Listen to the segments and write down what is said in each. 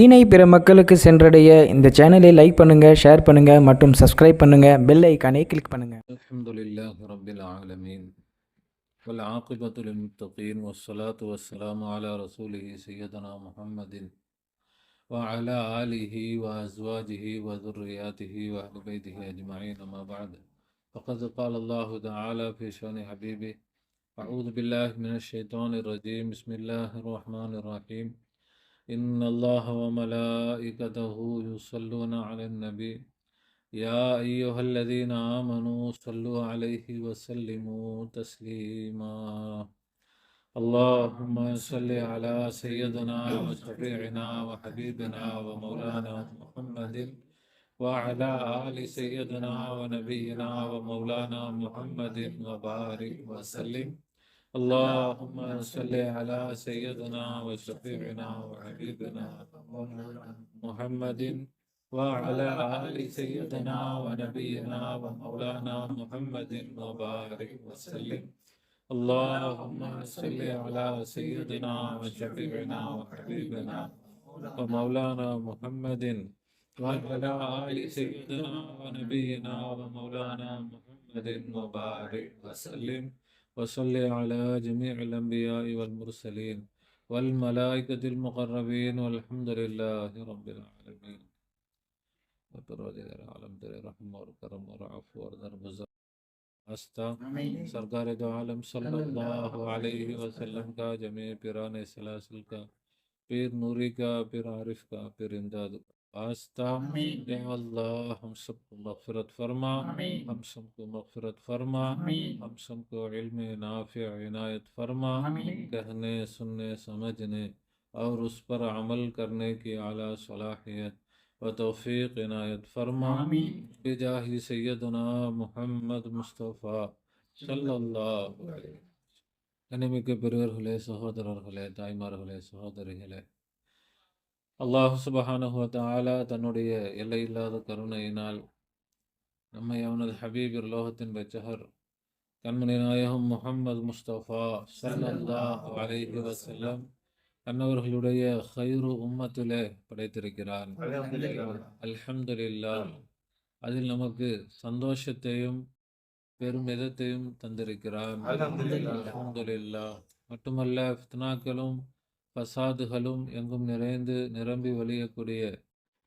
ஈனை பிற மக்களுக்கு சென்றடைய இந்த சேனலை லைக் பண்ணுங்க, ஷேர் பண்ணுங்க மற்றும் சப்ஸ்கிரைப் பண்ணுங்க. பெல் ஐகானை கிளிக் பண்ணுங்க. அல்ஹம்துலில்லாஹி ரப்பில் ஆலமீன் வல் ஆகிபத்து லில் முத்தகீன் வஸ்ஸலாத்து வஸ்ஸலாமு அலா ரசூலிஹி சய்யிதனா முஹம்மதின் வ அலா ஆலிஹி வ அஸ்வாஜிஹி வ ذُرِّيَّاتِهِ வ அஹ்லி பைத்திஹி அஜ்மஈன் அம்மா பஅத் ஃபகத் قال الله تعالى في شأن حبيبه أعوذ بالله من الشيطان الرجيم بسم الله الرحمن الرحيم إن الله وملائكته يصلون على النبي يا أيها الذين آمنوا صلوا عليه وسلموا تسليما اللهم صل على سيدنا وشفيعنا وحبيبنا ومولانا محمد وعلى آل سيدنا ونبينا ومولانا محمد وبارك وسلم اللهم صل على سيدنا وشفيعنا وحبيبنا محمد وعلى آل سيدنا ونبينا ومولانا محمد وبارك وسلم اللهم صل على سيدنا وشفيعنا وحبيبنا ومولانا محمد وعلى آل سيدنا ونبينا ومولانا محمد وبارك وسلم وصل على جميع الأنبياء والمرسلين والملائكة المقربين والحمد لله رب العالمين. عالم تیرے رحم اور کرم اور عفو اور درگزر آستہ سرکار دو عالم صلی اللہ علیہ وسلم کا، جميع پیران سلاسل کا، پیر نوری کا، پیر عارف کا، پیر امداد آستہ. یا اللہ ہم سب کو مغفرت فرما، ہم سب کو مغفرت فرما، ہم سب کو علم نافع عنایت فرما، کہنے سننے سمجھنے اور اس پر عمل کرنے کی اعلیٰ صلاحیت و توفیق عنایت فرما بجاہ سیدنا محمد முஸ்தபா ஸல்லல்லாஹு அலைஹி. கண்ணியமிக்க பெரியவர்களே, சகோதரர்களே, தாய்மார்களே, சகோதரிகளே, அல்லாஹ் சுப்ஹானஹு வ தஆலா தன்னுடைய எல்லையில்லாத கருணையினால் நம்மை அவனது ஹபீப் லோகத்தின் வெச்சகர் கண்மணி நாயகம் முஹம்மது முஸ்தபா ஸல்லல்லாஹு அலைஹி வஸல்லம் அன்னவர்களுடைய ஹைரு உம்மத்திலே படைத்திருக்கிறான். அல்ஹம்துலில்லாஹ். அதில் நமக்கு சந்தோஷத்தையும் பெருமிதத்தையும் தந்திருக்கிறான். அல்ஹம்துலில்லாஹ். மட்டுமல்ல, ஃபித்னாக்களும் ஃபசாதுகளும் எங்கும் நிறைந்து நிரம்பி வழியக்கூடிய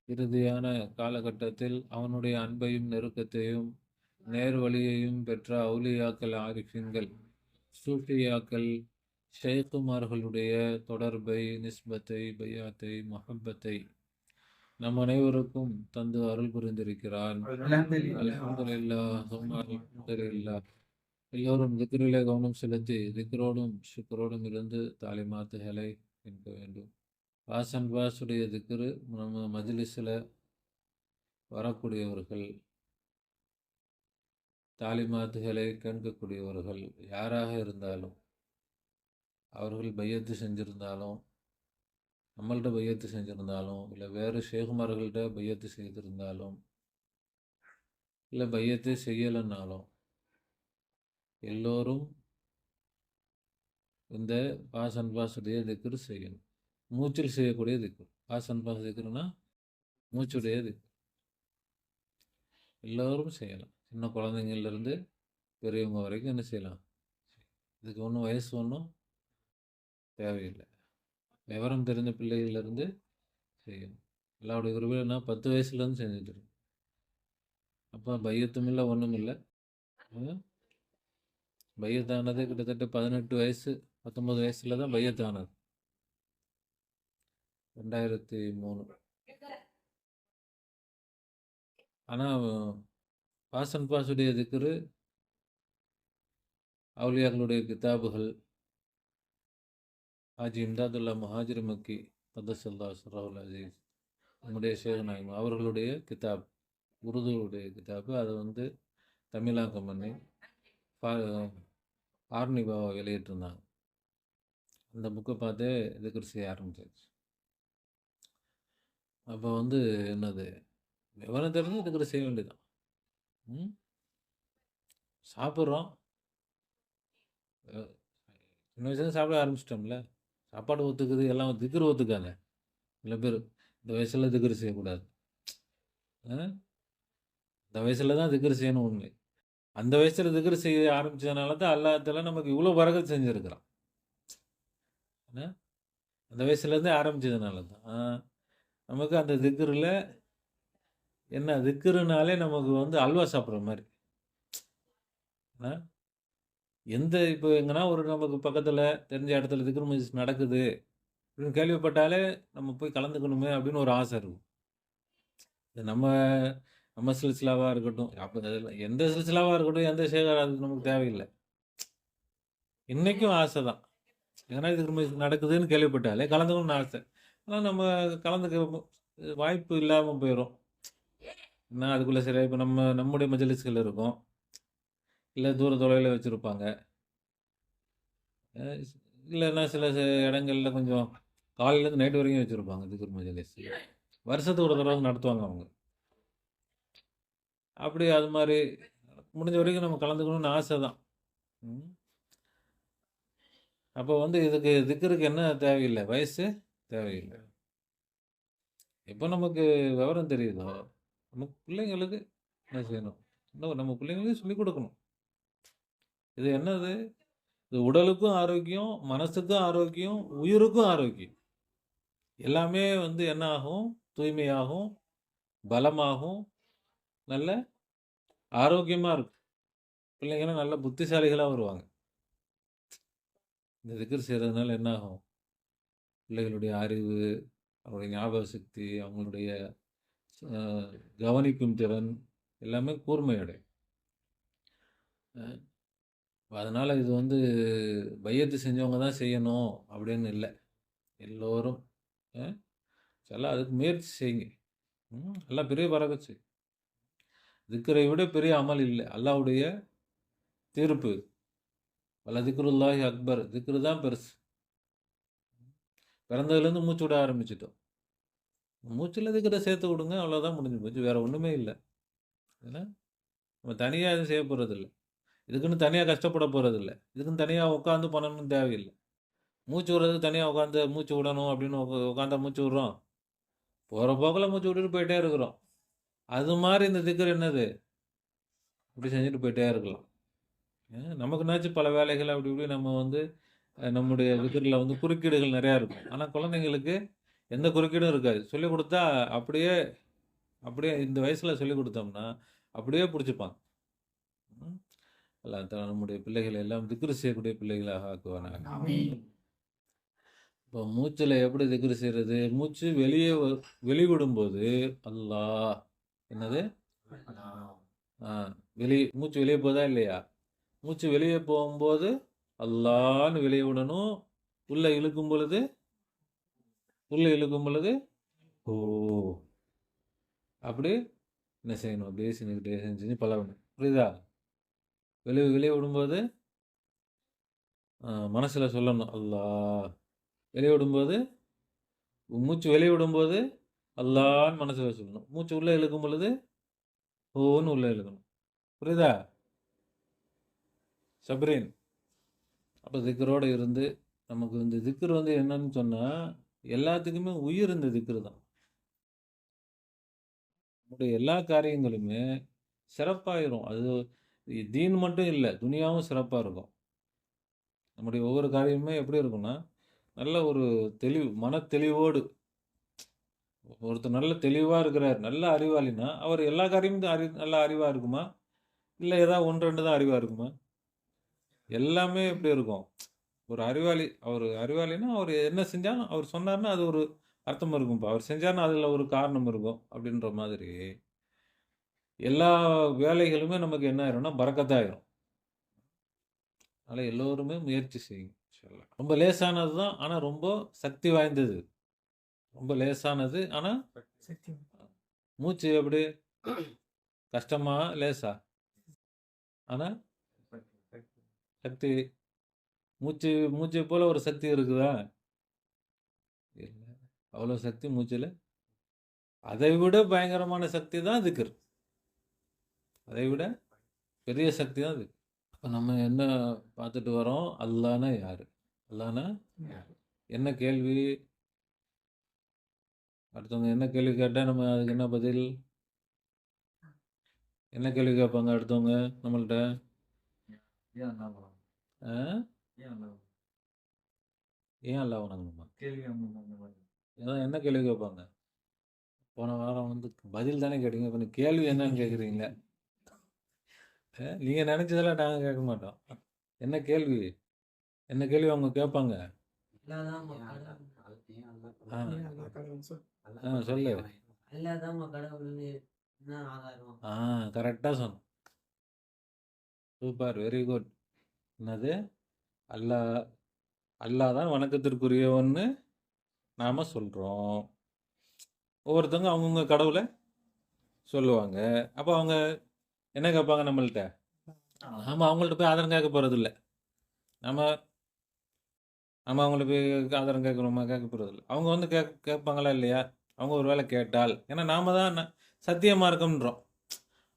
இறுதியான காலகட்டத்தில் அவனுடைய அன்பையும் நெருக்கத்தையும் நேர்வழியையும் பெற்ற அவுலியாக்கள், ஆரிஃபின்கள், சூஃபியாக்கள், ஷேக்குமார்களுடைய தொடர்பை, நிஸ்பத்தை, பையாத்தை, மொஹப்பத்தை நம் அனைவருக்கும் தந்து அருள் புரிந்திருக்கிறான். அல்ஹம்துலில்லாஹ், சும்மா அல்ஹம்துலில்லாஹ். எல்லோரும் திக்ரிலே கவனம் செலுத்தி திக்ரோடும் ஷுக்ரோடும் இருந்து தாலிமாத்துகளை கேட்க வேண்டும். வாசன் வாசுடைய திக்ரு நம்ம மஜ்லிஸில் வரக்கூடியவர்கள், தாலிமாத்துகளை கேட்கக்கூடியவர்கள் யாராக இருந்தாலும், அவர்கள் பையத்து செஞ்சிருந்தாலும், நம்மள்கிட்ட பையத்து செஞ்சிருந்தாலும், இல்லை வேறு ஷேகுமார்கள்ட்ட பையத்து செய்திருந்தாலும், இல்லை பையத்தை செய்யலைன்னாலும், எல்லோரும் இந்த பாசன் பாசுடைய திக்ரு செய்யணும். மூச்சில் செய்யக்கூடிய திக்ரு. பாசன் பாச திக்ருன்னா மூச்சுடைய திக்ரு. எல்லோரும் செய்யலாம். சின்ன குழந்தைங்கள்லேருந்து பெரியவங்க வரைக்கும் என்ன செய்யலாம். இதுக்கு ஒன்றும் வயசு ஒன்றும் தேவையில்லை. விவரம் தெரிஞ்ச பிள்ளைகளிலிருந்து செய்யணும். எல்லாருடைய விரும்பினா 10 வயசுலேருந்து செஞ்சுட்டு இருக்கு. அப்போ பையத்தும் இல்லை, ஒன்றும் இல்லை. பையத்தானது கிட்டத்தட்ட 18 வயசு 19 வயசுல தான் பையத்தானது. 2003. ஆனால் பாசன் பாசுடைய திக்ரு, அவுலியாக்களுடைய கிதாபுகள், ஹாஜி இம்தாதுல்லா முஹாஜிர் மக்கி கத்தஸல்லாஹு சிர்ரஹுல் அஸீஸ் நம்முடைய ஷேக் நாயகம் அவர்களுடைய கிதாப், உருதுடைய கிதாபு. அதை தமிழாக்கம் பண்ணி ஆர்னி பாபா வெளியிட்டிருந்தாங்க. அந்த புக்கை பார்த்தே திக்ர் செய்ய ஆரம்பிச்சாச்சு. அப்போ என்னது, விவரம் தெரிஞ்சு திக்ர் செய்ய வேண்டியதான். சாப்பிட்றோம், சின்ன வயசுல சாப்பிட ஆரம்பிச்சிட்டோம்ல, சாப்பாடு ஒத்துக்குது, எல்லாம் திக்ரு ஒத்துக்காங்க. சில பேர் இந்த வயசில் திக்ரு செய்யக்கூடாது. இந்த வயசில் தான் திக்ரு செய்யணும் உண்மை. அந்த வயசில் திக்ரு செய்ய ஆரம்பித்ததுனால தான் அல்லாஹ் தஆலா நமக்கு இவ்வளோ பரக்கத் செஞ்சுருக்கிறான். அந்த வயசுலேருந்தே ஆரம்பித்ததுனால தான் நமக்கு அந்த திக்ரில் என்ன திக்ருனாலே நமக்கு வந்து அல்வா சாப்பிட்ற மாதிரி. எந்த இப்போ எங்கன்னா ஒரு நமக்கு பக்கத்தில் தெரிஞ்ச இடத்துல திக்ரு மஜ்லிஸ் நடக்குது அப்படின்னு கேள்விப்பட்டாலே நம்ம போய் கலந்துக்கணுமே அப்படின்னு ஒரு ஆசை இருக்கும். நம்ம நம்ம சில்சிலாவாக இருக்கட்டும், அப்போ எந்த சில்சிலாவாக இருக்கட்டும், எந்த சேகர் அது நமக்கு தேவையில்லை. இன்றைக்கும் ஆசை தான். ஏன்னா திக்ரு மஜ்லிஸ் நடக்குதுன்னு கேள்விப்பட்டாலே கலந்துக்கணும்னு ஆசை. ஆனால் நம்ம கலந்துக்க வாய்ப்பு இல்லாமல் போயிடும். ஏன்னா அதுக்குள்ளே சரியாக இப்போ நம்முடைய மஜ்லிஸ்கள் இருக்கும், இல்லை தூர தொலைவில் வச்சுருப்பாங்க, இல்லைன்னா சில இடங்களில் கொஞ்சம் காலையிலேருந்து நைட்டு வரைக்கும் வச்சுருப்பாங்க திக்ரு மஜ்லிஸ். வருஷத்துக்கு ஒரு தடவை நடத்துவாங்க அவங்க. அப்படி அது மாதிரி முடிஞ்ச வரைக்கும் நம்ம கலந்துக்கணும்னு ஆசை தான். அப்போ வந்து இதுக்கு திக்ருக்கு என்ன தேவையில்லை, வயசு தேவையில்லை. எப்போ நமக்கு விவரம் தெரியுதோ நம்ம பிள்ளைங்களுக்கு என்ன செய்யணும், இன்னும் நம்ம பிள்ளைங்களுக்கு சொல்லிக் கொடுக்கணும். இது என்னது, இது உடலுக்கும் ஆரோக்கியம், மனசுக்கும் ஆரோக்கியம், உயிருக்கும் ஆரோக்கியம். எல்லாமே வந்து என்ன ஆகும், தூய்மையாகும், பலமாகும், நல்ல ஆரோக்கியமாக இருக்கும். பிள்ளைங்களாம் நல்ல புத்திசாலிகளாக வருவாங்க. இந்த திக்ர் செய்கிறதுனால என்ன ஆகும், பிள்ளைகளுடைய அறிவு, அவங்களுடைய ஞாபக சக்தி, அவங்களுடைய கவனிக்கும் திறன் எல்லாமே கூர்மையடையும். அதனால் இது வந்து பையத்து செஞ்சவங்க தான் செய்யணும் அப்படின்னு இல்லை. எல்லோரும் எல்லாம் அதுக்கு முயற்சி செய்யுங்க. எல்லாம் பெரிய பரக்கத்து. திக்ரை விட பெரிய அமல் இல்லை. அல்லாஹ்வுடைய தீர்ப்பு, வல திக்ருல்லாஹி அக்பர், திக்ரு தான் பெருசு. பிறந்ததுலேருந்து மூச்சு விட ஆரம்பிச்சிட்டோம். மூச்சில் திக்ரை சேர்த்து விடுங்க, அவ்வளோதான், முடிஞ்சு போச்சு. வேறு ஒன்றுமே இல்லை. ஏன்னா நம்ம தனியாக எதுவும் செய்ய போகிறதில்ல, இதுக்குன்னு தனியாக கஷ்டப்பட போகிறதில்ல, இதுக்குன்னு தனியாக உட்காந்து பண்ணணும்னு தேவையில்லை. மூச்சு விடுறது தனியாக உட்காந்து மூச்சு விடணும் அப்படின்னு உட்காந்தா மூச்சு விட்றோம், போகிற போக்கில் மூச்சு விட்டுட்டு போயிட்டே இருக்கிறோம். அது மாதிரி இந்த திக்ர் என்னது, இப்படி செஞ்சுட்டு போயிட்டே இருக்கலாம். நமக்குனாச்சும் பல வேலைகள் அப்படி இப்படி நம்ம வந்து நம்முடைய திக்ரில் வந்து குறுக்கீடுகள் நிறையா இருக்கும். ஆனால் குழந்தைங்களுக்கு எந்த குறுக்கீடும் இருக்காது. சொல்லிக் கொடுத்தா அப்படியே அப்படியே இந்த வயசில் சொல்லிக் கொடுத்தோம்னா அப்படியே பிடிச்சிப்பாங்க. அல்லாஹ் தஆலா நம்முடைய பிள்ளைகளை எல்லாம் திக்ரு செய்யக்கூடிய பிள்ளைகளாக ஆக்குவானாக. இப்போ மூச்சில் எப்படி திக்ரு செய்கிறது, மூச்சு வெளிவிடும்போது அல்லாஹ் என்னது, மூச்சு வெளியே போதா இல்லையா, மூச்சு வெளியே போகும்போது அல்லான்னு வெளியே விடணும். உள்ளே இழுக்கும் பொழுது ஓ, அப்படி என்ன செய்யணும், அப்படியே செஞ்சு பழகணும். புரியுதா? வெளியே விடும்போது மனசில் சொல்லணும் அல்லாஹ். வெளியே விடும்போது மூச்சு வெளியே விடும்போது அல்லான்னு மனசில் சொல்லணும். மூச்சு உள்ளே இழுக்கும் பொழுது ஓன்னு உள்ளே இழுக்கணும். புரியுதா சப்ரீன்? அப்போ திக்ரோடு இருந்து நமக்கு இந்த திக்ரு வந்து என்னன்னு சொன்னால் எல்லாத்துக்குமே உயிர் இந்த திக்ரு தான். நம்முடைய எல்லா காரியங்களுமே சிறப்பாயிரும். அது தீன் மட்டும் இல்லை, துனியாவும் சிறப்பாக இருக்கும். நம்முடைய ஒவ்வொரு காரியமுமே எப்படி இருக்கும்னா நல்ல ஒரு மன தெளிவோடு. ஒருத்தர் நல்ல தெளிவாக இருக்கிறார், நல்ல அறிவாளினா அவர் எல்லா காரியமும் நல்ல அறிவாக இருக்குமா, இல்லை ஏதாவது ஒன்று ரெண்டு தான் அறிவாக இருக்குமா? எல்லாமே எப்படி இருக்கும், ஒரு அறிவாளினா அவர் என்ன செஞ்சாலும் அவர் சொன்னார்னா அது ஒரு அர்த்தம் இருக்கும்ப்பா, அவர் செஞ்சார்னா அதில் ஒரு காரணம் இருக்கும் அப்படின்ற மாதிரி எல்லா வேலைகளுமே நமக்கு என்ன ஆயிரும்னா பரக்கத்தாயிரும். அதனால் எல்லோருமே முயற்சி செய்யுங்க. ரொம்ப லேசானது தான், ஆனால் ரொம்ப சக்தி வாய்ந்தது. ரொம்ப லேசானது, ஆனால் மூச்சு எப்படி கஷ்டமா லேசா, ஆனால் சக்தி. மூச்சை போல ஒரு சக்தி இருக்குதா? இல்லை. அவ்வளோ சக்தி மூச்சில். அதை விட பயங்கரமான சக்தி தான் திக்ர். அதை விட பெரிய சக்தி தான் திக்ர். இப்போ நம்ம என்ன பார்த்துட்டு வரோம், அல்லாஹ்னா யார், அல்லாஹ்னா என்ன கேள்வி அடுத்தவங்க என்ன கேள்வி கேட்டால் நம்ம அதுக்கு என்ன பதில்? என்ன கேள்வி கேட்பாங்க அடுத்தவங்க நம்மள்ட்ட? ஏன் அல்லாஹ் வணங்கணும்? ஆ? ஏன் அல்லாஹ் வணங்கணும்? ஏன் அல்லாஹ் வணங்கணுமா? கேள்வி அந்த மாதிரி. ஏதாவது என்ன கேள்வி கேட்பாங்க? போன வாரம் வந்து பதில் தானே கேட்டீங்க, இப்போ கேள்வி என்னன்னு கேட்குறீங்க? நீங்கள் நினச்சதெல்லாம் நாங்கள் கேட்க மாட்டோம். என்ன கேள்வி? என்ன கேள்வி அவங்க கேட்பாங்க? ஆ சொல்லு. ஆ கரெக்டாக சொன்னோம். Super, very good. என்னது? அல்லாஹ் அல்லாஹ் தான் வணக்கத்திற்குரியவன்னு நாம் சொல்கிறோம். ஒவ்வொருத்தவங்க அவங்கவுங்க கடவுளை சொல்லுவாங்க. அப்போ அவங்க என்ன கேட்பாங்க நம்மள்கிட்ட? நாம் அவங்கள்ட்ட போய் ஆதாரம் கேட்க போகிறதில்ல. நம்ம நம்ம அவங்கள்ட்ட போய் ஆதாரம் கேட்குறோமா? கேட்க போகிறதில்ல. அவங்க வந்து கேட்பாங்களா இல்லையா? அவங்க ஒரு வேளை கேட்டால், ஏன்னா நாம தான் சத்திய மார்க்கம்ன்றோம்.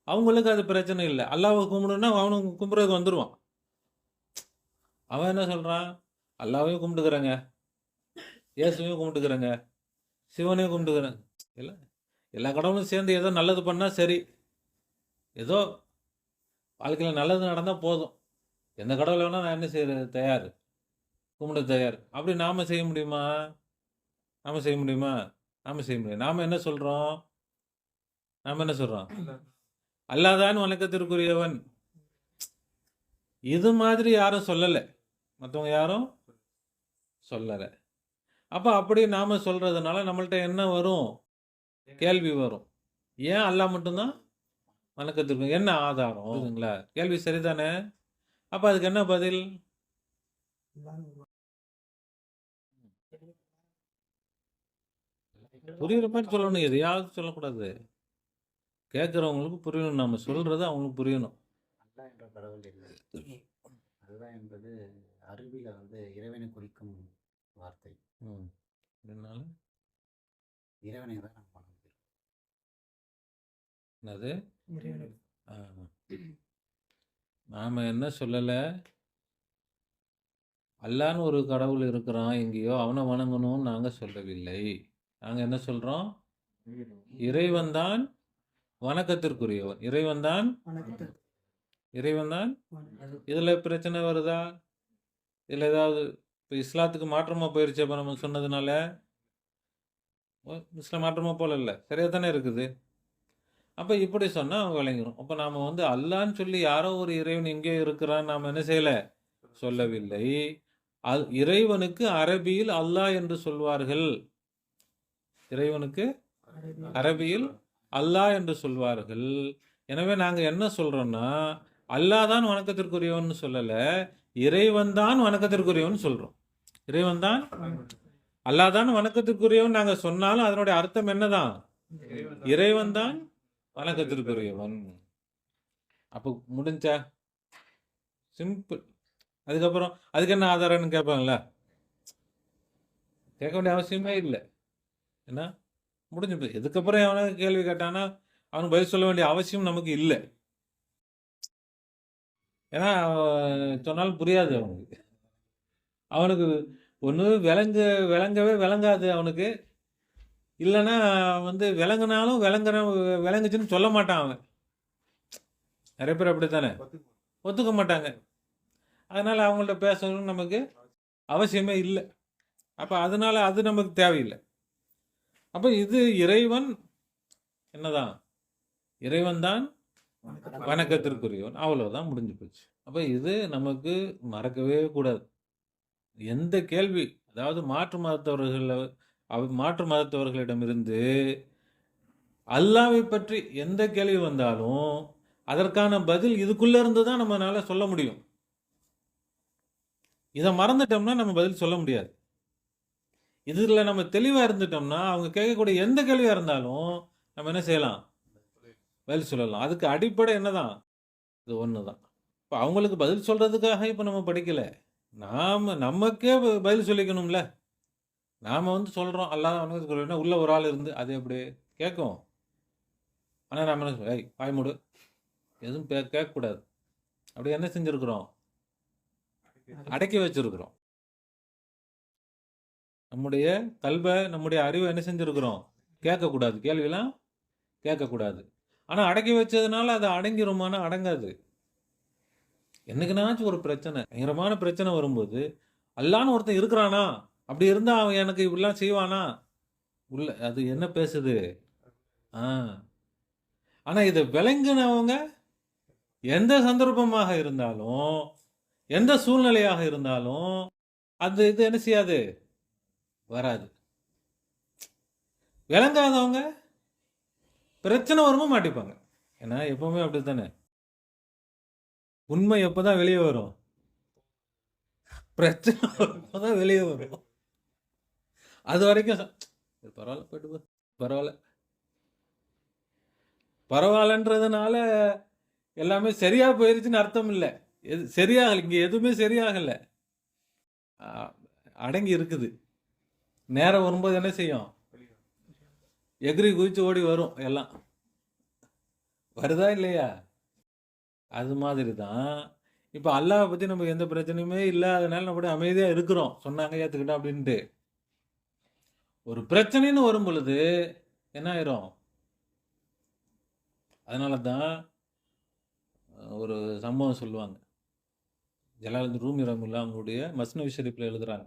அவங்களுக்கு அது பிரச்சனை இல்லை. அல்லாஹ்வை கும்பிடுன்னா அவனுக்கு கும்பிட்றதுக்கு வந்துடுவான். அவன் என்ன சொல்கிறான்? அல்லாஹ்வையும் கும்பிட்டுக்கிறேங்க, இயேசுவையும் கும்பிட்டுக்கிறேங்க, சிவனையும் கும்பிட்டுக்கிறேன். எல்லா கடவுளும் சேர்ந்து ஏதோ நல்லது பண்ணால் சரி, ஏதோ வாழ்க்கையில் நல்லது நடந்தால் போதும். எந்த கடவுளை வேணால் நான் என்ன செய்ய தயார், கும்பிட தயார். அப்படி நாம் செய்ய முடியுமா? நாம் செய்ய முடியுமா? நாம் செய்ய முடியும். நாம் என்ன சொல்கிறோம்? அல்லாஹ் தான் வணக்கத்திற்குரியவன். இது மாதிரி யாரும் சொல்லலை, மற்றவங்க யாரும் சொல்லலை. அப்போ அப்படி நாம் சொல்கிறதுனால நம்மள்ட்ட என்ன வரும்? கேள்வி வரும். ஏன் அல்லாஹ் மட்டும்தான் வணக்கத்திற்கு? என்ன ஆதாரம்? புரியுதுங்களா? கேள்வி சரிதானே? அப்போ அதுக்கு என்ன பதில்? புரியுற மாதிரி சொல்லணும், எதையாவது சொல்லக்கூடாது. கேட்குறவங்களுக்கு புரியணும், நம்ம சொல்கிறது அவங்களுக்கு புரியணும். அல்லாஹ் என்ற கடவுள் இல்லை. அல்லாஹ் என்பது அரபியில் இறைவனை குறிக்கும் வார்த்தை. அதனால இறைவனை தான் நாம் வணங்குகிறோம். என்னது? நாம் என்ன சொல்லலை, அல்லான்னு ஒரு கடவுள் இருக்கிறான் எங்கேயோ, அவனை வணங்கணும்னு நாங்கள் சொல்லவில்லை. நாங்கள் என்ன சொல்கிறோம்? இறைவன் தான் வணக்கத்திற்குரியவன். இறைவன் தான். இதில் பிரச்சனை வருதா? இதில் ஏதாவது இப்போ இஸ்லாத்துக்கு மாற்றமாக போயிடுச்சு? அப்போ நம்ம சொன்னதுனால இஸ்லாம் மாற்றமாக போல இல்லை, சரியாக தானே இருக்குது. அப்போ இப்படி சொன்னால் அவங்க விளங்கிடும். அப்போ நாம் அல்லான்னு சொல்லி யாரோ ஒரு இறைவன் எங்கேயோ இருக்கிறான்னு நாம் என்ன செய்யலை, சொல்லவில்லை. இறைவனுக்கு அரபியில் அல்லாஹ் என்று சொல்வார்கள். இறைவனுக்கு அரபியில் அல்லாஹ் என்று சொல்வார்கள். எனவே நாங்கள் என்ன சொல்கிறோன்னா, அல்லாஹ் தான் வணக்கத்திற்குரியவன் சொல்லலை, இறைவன் தான் வணக்கத்திற்குரியவன் சொல்கிறோம். இறைவன் தான், அல்லாஹ் தான் வணக்கத்திற்குரியவன் நாங்கள் சொன்னாலும் அதனுடைய அர்த்தம் என்னதான்? இறைவன் தான் வணக்கத்திற்குரியவன். அப்போ முடிஞ்சா? சிம்பிள். அதுக்கப்புறம் அதுக்கு என்ன ஆதாரம்னு கேட்பாங்களா? கேட்க வேண்டிய அவசியமே இல்லை. ஏன்னா முடிஞ்சு போய் இதுக்கப்புறம் அவனுக்கு கேள்வி கேட்டானா அவனுக்கு பதில் சொல்ல வேண்டிய அவசியம் நமக்கு இல்லை. ஏன்னா சொன்னாலும் புரியாது அவனுக்கு. அவனுக்கு ஒன்று விளங்கவே விளங்காது அவனுக்கு, இல்லைன்னா விளங்குனாலும் விளங்குச்சுன்னு சொல்ல மாட்டான் அவன். நிறைய பேர் அப்படித்தானே, ஒத்துக்க மாட்டாங்க. அதனால் அவங்கள்ட்ட பேசணும்னு நமக்கு அவசியமே இல்லை. அப்போ அதனால் அது நமக்கு தேவையில்லை. அப்போ இது இறைவன் என்னதான்? இறைவன் தான் வணக்கத்திற்குரியவன். அவ்வளோதான், முடிஞ்சு போச்சு. அப்போ இது நமக்கு மறக்கவே கூடாது. எந்த கேள்வி, அதாவது மாற்று மதத்தவர்களிடமிருந்து அல்லாஹ்வை பற்றி எந்த கேள்வி வந்தாலும் அதற்கான பதில் இதுக்குள்ளே இருந்து தான் நம்மளால சொல்ல முடியும். இதை மறந்துட்டோம்னா நம்ம பதில் சொல்ல முடியாது. இதில் நம்ம தெளிவாக இருந்துட்டோம்னா அவங்க கேட்கக்கூடிய எந்த கேள்வியாக இருந்தாலும் நம்ம என்ன செய்யலாம், பதில் சொல்லலாம். அதுக்கு அடிப்படை என்னதான்? இது ஒன்று தான். இப்போ அவங்களுக்கு பதில் சொல்கிறதுக்காக இப்போ நம்ம படிக்கலை, நமக்கே பதில் சொல்லிக்கணும்ல. நாம் சொல்கிறோம் அல்லாஹ் வணக்கத்துக்குரியவன், உள்ள ஒரு ஆள் இருந்து அது எப்படி கேட்கும்? ஆனால் நம்ம என்ன சொல்ல, வாய் மூடு, எதுவும் கேட்கக்கூடாது. அப்படி என்ன செஞ்சுருக்குறோம்? அடக்கி வச்சிருக்கிறோம். நம்முடைய கல்வை, நம்முடைய அறிவை என்ன செஞ்சுருக்கிறோம்? கேட்கக்கூடாது, கேள்வியெல்லாம் கேட்கக்கூடாது. ஆனால் அடக்கி வச்சதுனால அது அடங்கிருமானா அடங்காது. என்னைக்குனாச்சும் ஒரு பிரச்சனை, பயங்கரமான பிரச்சனை வரும்போது அல்லான்னு ஒருத்தன் இருக்கிறானா, அப்படி இருந்தா அவன் எனக்கு இப்படிலாம் செய்வானா, உள்ள அது என்ன பேசுது? ஆ ஆனால் இதை விளங்கினவங்க எந்த சந்தர்ப்பமாக இருந்தாலும், எந்த சூழ்நிலையாக இருந்தாலும் அது இது என்ன செய்யாது, வராது. விளங்காதவங்க பிரச்சனை வரும்போது மாட்டிப்பாங்க. ஏன்னா எப்பவுமே அப்படித்தானே, உண்மை எப்பதான் வெளியே வரும்? பிரச்சனை வரும்போதான் வெளியே வரும். அது வரைக்கும் சரி, பரவாயில்ல போயிட்டு போ, பரவாயில்ல பரவாயில்லன்றதுனால எல்லாமே சரியா போயிருச்சுன்னு அர்த்தம் இல்லை. எது சரியாகல, இங்க எதுவுமே சரியாகல, அடங்கி இருக்குது. நேரம் வரும்போது என்ன செய்யும்? எகிரி குதிச்சு ஓடி வரும் எல்லாம். வருதா இல்லையா? அது மாதிரி தான் இப்போ அல்லாஹ் பற்றி நமக்கு எந்த பிரச்சனையுமே இல்லாதனால நம்ம அப்படியே அமைதியாக இருக்கிறோம், சொன்னாங்க ஏற்றுக்கிட்டோம் அப்படின்ட்டு. ஒரு பிரச்சனைன்னு வரும் பொழுது என்ன ஆயிரும்? அதனால தான் ஒரு சம்பவம் சொல்லுவாங்க. ஜலாலுத்தீன் ரூமி ரஹ்மத்துல்லாஹி அவங்களுடைய மஸ்னவி ஷரீஃபில் எழுதுறாங்க.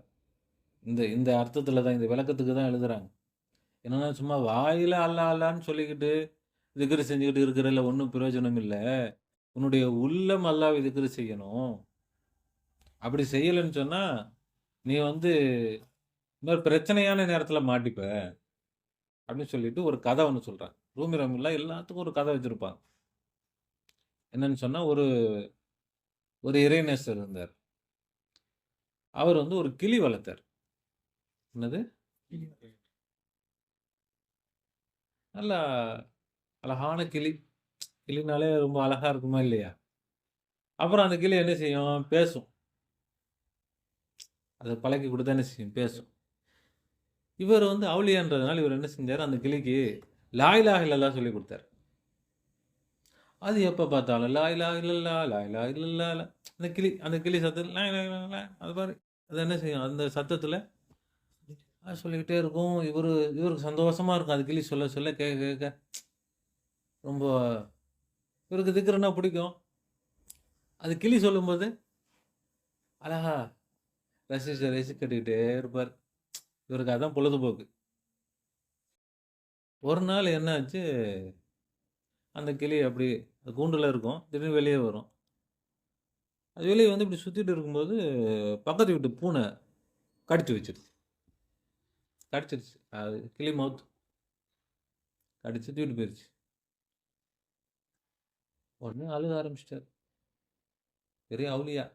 இந்த இந்த அர்த்தத்தில் தான், இந்த விளக்கத்துக்கு தான் எழுதுறாங்க. என்னன்னா, சும்மா வாயில அல்லா அல்லான்னு சொல்லிக்கிட்டு திக்ரு செஞ்சுக்கிட்டு இருக்கிறதுல ஒன்றும் பிரயோஜனம் இல்லை. உன்னுடைய உள்ளம் அல்லாஹ்வை திக்ரு செய்யணும். அப்படி செய்யலைன்னு சொன்னா நீ இன்னொரு பிரச்சனையான நேரத்தில் மாட்டிப்ப அப்படின்னு சொல்லிட்டு ஒரு கதை ஒன்று சொல்றாங்க. ரூமி ரஹ்மத்துல்லாஹி எல்லாத்துக்கும் ஒரு கதை வச்சிருப்பாங்க. என்னன்னு சொன்னா, ஒரு ஒரு இறைநேசர் இருந்தார். அவர் ஒரு கிளி வளர்த்தார். என்னது? நல்லா அழகான கிளி. கிளினாலே ரொம்ப அழகா இருக்குமா இல்லையா? அப்புறம் அந்த கிளி என்ன செய்யும்? பேசும். அதை பழக்கி கொடுத்தா என்ன செய்யும்? பேசும். இவர் அவுலியான்றதுனால இவர் என்ன செஞ்சார்? அந்த கிளிக்கு லா இலாஹ இல்லல்லாஹ் சொல்லி கொடுத்தார். அது எப்போ பார்த்தாலும் லா இலாஹ இல்லல்லாஹ், லா இலாஹ இல்லல்லாஹ். அந்த கிளி சத்தத்தில் லா இலாஹ இல்லல்லாஹ், அது மாதிரி அது என்ன செய்யும்? அந்த சத்தத்தில் அது சொல்லிக்கிட்டே இருக்கும். இவருக்கு சந்தோஷமா இருக்கும். அது கிளி சொல்ல சொல்ல கேட்க கேட்க ரொம்ப இவருக்கு திக்ருன்னா பிடிக்கும். அது கிளி சொல்லும்போது அழகா ரசிச்சு கட்டிக்கிட்டே இருப்பார். இவருக்கு அதான் பொழுதுபோக்கு. ஒரு நாள் என்ன ஆச்சு, அந்த கிளி அப்படி அது கூண்டில் இருக்கும், திடீர்னு வெளியே வரும். அது வெளியே இப்படி சுற்றிட்டு இருக்கும்போது பக்கத்து வீட்டு பூனை கடிச்சு வச்சிருச்சு. அது கிளி மவுத் கடிச்சு தூக்கிட்டு போயிடுச்சு. உடனே அழுக ஆரம்பிச்சிட்டார். பெரிய அவுலியா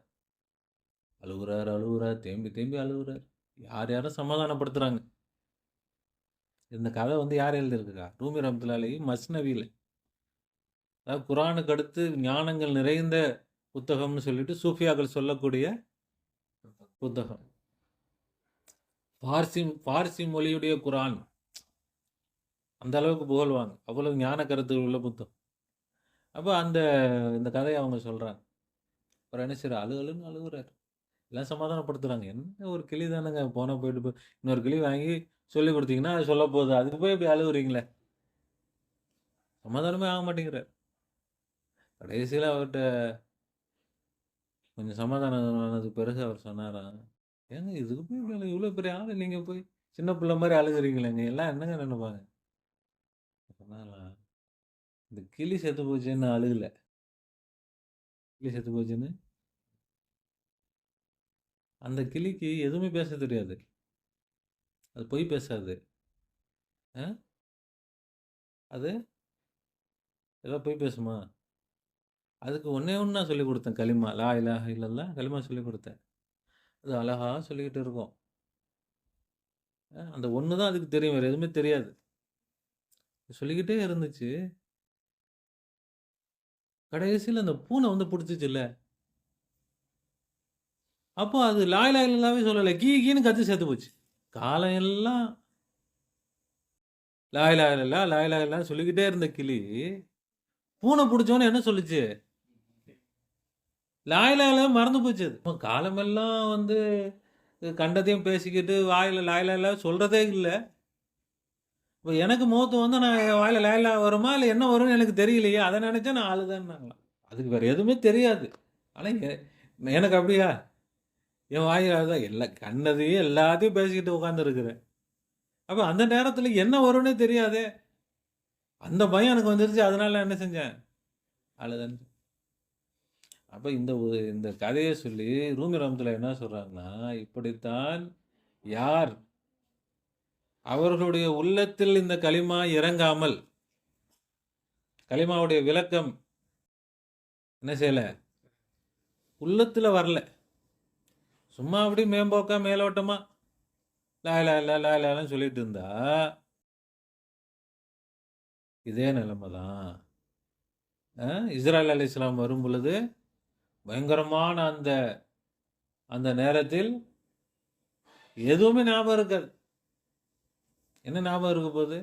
அழுகுறார், தேம்பி தேம்பி அழுகுறார். யாரும் சமாதானப்படுத்துறாங்க. இந்த கதை யார் எழுதியிருக்கா? ரூமி ரஹ்மத்துல்லாஹி மஸ்னவியில். அதாவது குரானுக்கு அடுத்து ஞானங்கள் நிறைந்த புத்தகம்னு சொல்லிட்டு சூஃபியாக்கள் சொல்லக்கூடிய புத்தகம். பார்சி மொழியுடைய குரான் அந்த அளவுக்கு புகழ்வாங்க. அவ்வளவு ஞான கருத்துகள் உள்ள புத்தகம். அப்போ இந்த கதையை அவங்க சொல்கிறாங்க. அப்புறம் என்ன செய்யற? அழுகுன்னு அழுகுறாரு. எல்லாம் சமாதானப்படுத்துகிறாங்க. என்ன ஒரு கிளி தானுங்க, போனால் போயிட்டு இன்னொரு கிளி வாங்கி சொல்லி கொடுத்தீங்கன்னா அது சொல்ல போகுது, அதுக்கு போய் இப்படி அழுகுறீங்களே. சமாதானமே ஆக மாட்டேங்கிறார். கடைசியில் அவர்கிட்ட கொஞ்சம் சமாதானம் ஆனதுக்கு பிறகு அவர் சொன்னாராம், ஏங்க இதுக்கு போய் இவ்வளோ பெரிய ஆள் நீங்கள் போய் சின்ன பிள்ளை மாதிரி அழுகுறீங்களேங்க, எல்லாம் என்னங்க நினைப்பாங்க? சொன்னாராம், இந்த கிளி செத்து போச்சுன்னு அழுகல. கிளி செத்து போச்சுன்னு அந்த கிளிக்கு எதுவுமே பேச தெரியாது. அது பொய் பேசாது. அது ஏதோ பொய் பேசுமா? அதுக்கு ஒன்றே ஒன்று நான் சொல்லிக் கொடுத்தேன், கலிமா லா இலாஹ இல்லல்லாஹ் கலிமா சொல்லிக் கொடுத்தேன். அது அழகாக சொல்லிக்கிட்டு இருக்கும். அந்த ஒன்று தான் அதுக்கு தெரியும், வேறு எதுவுமே தெரியாது. சொல்லிக்கிட்டே இருந்துச்சு. கடைசியில் அந்த பூனை பிடிச்சிச்சுல்ல, அப்போ அது லா இலாஹ இல்லல்லாஹ்வே சொல்லலை, கீன்னு கத்து சேர்த்து போச்சு. காலம் எல்லாம் லா இலாஹ இல்லல்லாஹ் லா இலாஹ இல்லல்லாஹ் சொல்லிக்கிட்டே இருந்த கிளி பூனை பிடிச்சோன்னு என்ன சொல்லுச்சு? லா இலாஹ இல்லல்லாஹ் மறந்து போச்சு. அது காலமெல்லாம் கண்டதையும் பேசிக்கிட்டு வாயில் லா இலாஹ இல்லல்லாஹ் சொல்கிறதே இல்லை. இப்போ எனக்கு மௌத்து வந்து நான் என் வாயில லா இலாஹ வருமா இல்லை என்ன வரும்னு எனக்கு தெரியலையே, அதை நினைச்சா நான் அழுதேன்னாங்களாம். அதுக்கு வேற எதுவுமே தெரியாது. ஆனால் எனக்கு அப்படியா, என் வாயில் அதுதான் எல்லாம் கண்ணதையும் எல்லாத்தையும் பேசிக்கிட்டு உட்காந்துருக்குறேன். அப்போ அந்த நேரத்தில் என்ன வரும்னே தெரியாதே, அந்த பயம் எனக்கு வந்துருச்சு. அதனால நான் என்ன செஞ்சேன், அழுதேன். அப்போ இந்த கதையை சொல்லி ரூமி ரஹ்மத்துல்லாஹி என்ன சொல்றாங்கன்னா, இப்படித்தான் யார் அவர்களுடைய உள்ளத்தில் இந்த கலிமா இறங்காமல், கலிமாவுடைய விளக்கம் என்ன செய்யல, உள்ளத்துல வரல, சும்மா அப்படி மேம்போக்கா மேலோட்டமா லா இலாஹ இல்லல்லாஹ் லா இலாஹ இல்லல்லாஹ்னு சொல்லிட்டு இருந்தா இதே நிலைமை தான் இஸ்ராயேல் அலைஹிஸ்ஸலாம் வரும் பொழுது பயங்கரமான அந்த நேரத்தில் எதுவுமே ஞாபகம் இருக்காது. என்ன ஞாபகம் இருக்க போகுது,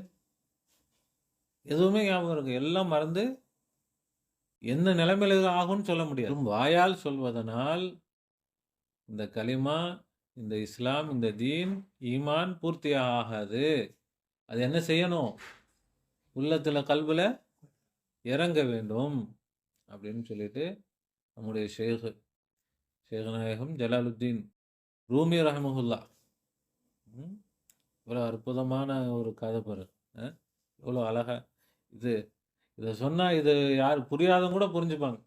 எதுவுமே ஞாபகம் இருக்கு, எல்லாம் மறந்து எந்த நிலைமையில ஆகும்னு சொல்ல முடியாது. வாயால் சொல்வதனால் இந்த கலிமா, இந்த இஸ்லாம், இந்த தீன், ஈமான் பூர்த்தியாக ஆகாது. அது என்ன செய்யணும், உள்ளத்துல கல்புல இறங்க வேண்டும் அப்படின்னு சொல்லிட்டு நம்முடைய ஷேக் நாயகம் ஜலாலுத்தீன் ரூமி ரஹ்மஹுல்லா இவ்வளோ அற்புதமான ஒரு கதை பாரு, இவ்வளோ அழகா இதை சொன்னால் இது யார் புரியாதவங்க கூட புரிஞ்சுப்பாங்க.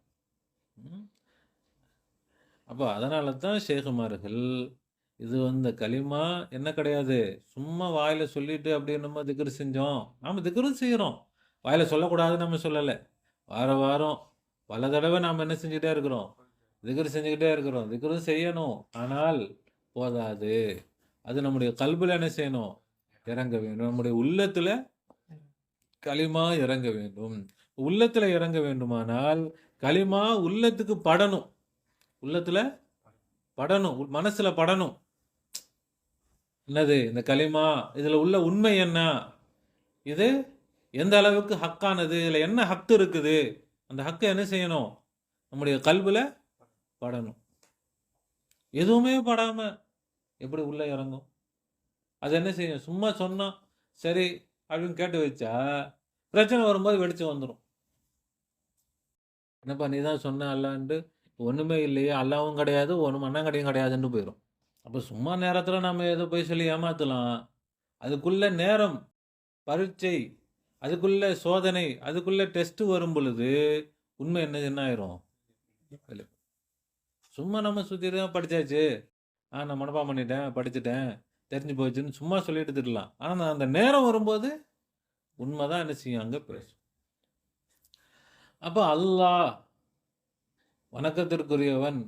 அப்போ அதனால தான் ஷேகுமார்கள் இது வந்து கலிமா என்ன கிடையாது, சும்மா வாயில சொல்லிட்டு அப்படியே நம்ம திக்ரு செஞ்சோம். நாம் திக்ரு செய்கிறோம், வாயில சொல்லக்கூடாதுன்னு நம்ம சொல்லலை. வாரம் பல தடவை நாம் என்ன செஞ்சுக்கிட்டே இருக்கிறோம், திக்ரு செஞ்சுக்கிட்டே இருக்கிறோம். திக்ரு செய்யணும், ஆனால் போதாது. அது நம்முடைய கல்புல என்ன செய்யணும், இறங்க வேண்டும். நம்முடைய உள்ளத்துல கலிமா இறங்க வேண்டும். உள்ளத்துல இறங்க வேண்டுமானால் கலிமா உள்ளத்துக்கு படணும், உள்ளத்துல படணும், மனசுல படணும். என்னது இந்த கலிமா, இதுல உள்ள உண்மை என்ன, இது எந்த அளவுக்கு ஹக்கானது, இதுல என்ன ஹக்கு இருக்குது, அந்த ஹக்கை என்ன செய்யணும், நம்முடைய கல்புல படணும். எதுவுமே படாம எப்படி உள்ள இறங்கும்? அது என்ன செய்யும், சும்மா சொன்னா சரி அப்படின்னு கேட்டு வச்சா பிரச்சனை வரும்போது வெடிச்சு வந்துடும். என்னப்பா நீ தான் சொன்ன அல்லான்ட்டு, ஒன்றுமே இல்லையே, அல்லாவும் கிடையாது, ஒன்றும் மண்ணாங்கடையும் கிடையாதுன்னு போயிடும். அப்போ சும்மா நேரத்தில் நம்ம ஏதோ போய் சொல்லி ஏமாற்றலாம். அதுக்குள்ள நேரம், பரீட்சை, அதுக்குள்ள சோதனை, அதுக்குள்ள டெஸ்ட் வரும் பொழுது உண்மை என்ன ஆயிரும். சும்மா நம்ம சுற்றி படித்தாச்சு, நான் மனப்பாடம் பண்ணிட்டேன், படிச்சுட்டேன், தெரிஞ்சு போச்சுன்னு சும்மா சொல்லிட்டு திடலாம். ஆனால் அந்த நேரம் வரும்போது உண்மைதான் என்ன செய்யும், அங்கே பேசும். அப்போ அல்லாஹ் வணக்கத்திற்குரியவன்.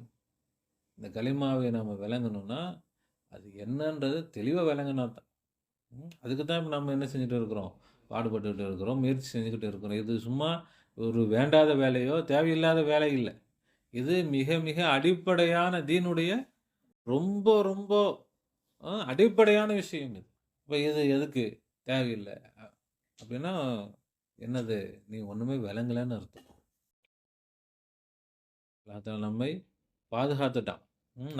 இந்த கலிமாவை நம்ம விளங்கணும்னா அது என்னன்றது தெளிவாக விளங்கினா தான். அதுக்கு தான் இப்போ நம்ம என்ன செஞ்சுட்டு இருக்கிறோம், பாடுபட்டுக்கிட்டு இருக்கிறோம், முயற்சி செஞ்சுக்கிட்டு இருக்கிறோம். இது சும்மா ஒரு வேண்டாத வேலையோ தேவையில்லாத வேலை இல்லை. இது மிக மிக அடிப்படையான தீனுடைய ரொம்ப ரொம்ப அடிப்படையான விஷயம் இது. இப்போ இது எதுக்கு தேவையில்லை அப்படின்னா என்னது, நீ ஒன்றுமே விளங்கலைன்னு அர்த்தம். நம்மை பாதுகாத்துட்டான்,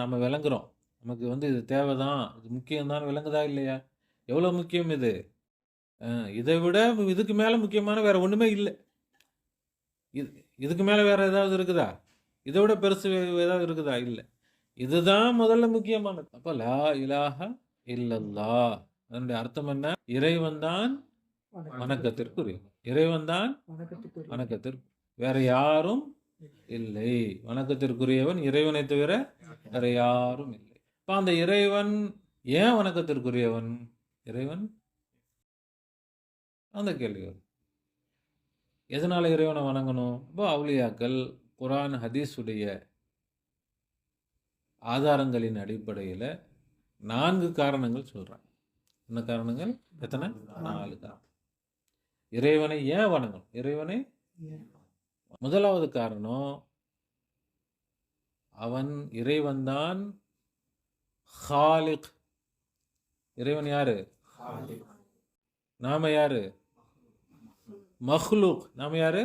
நம்ம விளங்குறோம், நமக்கு வந்து இது தேவைதான், இது முக்கியம்தான், விளங்குதா இல்லையா? எவ்வளோ முக்கியம் இது, இதை விட இதுக்கு மேலே முக்கியமான வேற ஒன்றுமே இல்லை. இதுக்கு மேலே வேற ஏதாவது இருக்குதா, இதை விட பெருசு ஏதாவது இருக்குதா? இல்லை, இதுதான் முதல்ல முக்கியமானது. அப்போ லா இலாஹ இல்லல்லாஹ் அதனுடைய அர்த்தம் என்ன, இறைவன் தான் வணக்கத்திற்குரிய, இறைவன் தான் வணக்கத்திற்கு, வேற யாரும் இல்லை. வணக்கத்திற்குரியவன் இறைவனை தவிர வேற யாரும் இல்லை. இப்போ அந்த இறைவன் ஏன் வணக்கத்திற்குரியவன், இறைவன் அந்த கேள்வி வரும். எதனால இறைவனை வணங்கணும்? இப்போ அவுலியாக்கள் குர்ஆன் ஹதீஸுடைய ஆதாரங்களின் அடிப்படையில் 4 காரணங்கள் சொல்றாங்க. என்ன காரணங்கள்? எத்தனை? 4 காரணம். இறைவனை ஏன் வணங்கணும், இறைவனை முதலாவது காரணம், அவன் இறைவன்தான் ஹாலிக். இறைவன் யாரு? நாம யாரு? மஹ்லூக். நாம யாரு?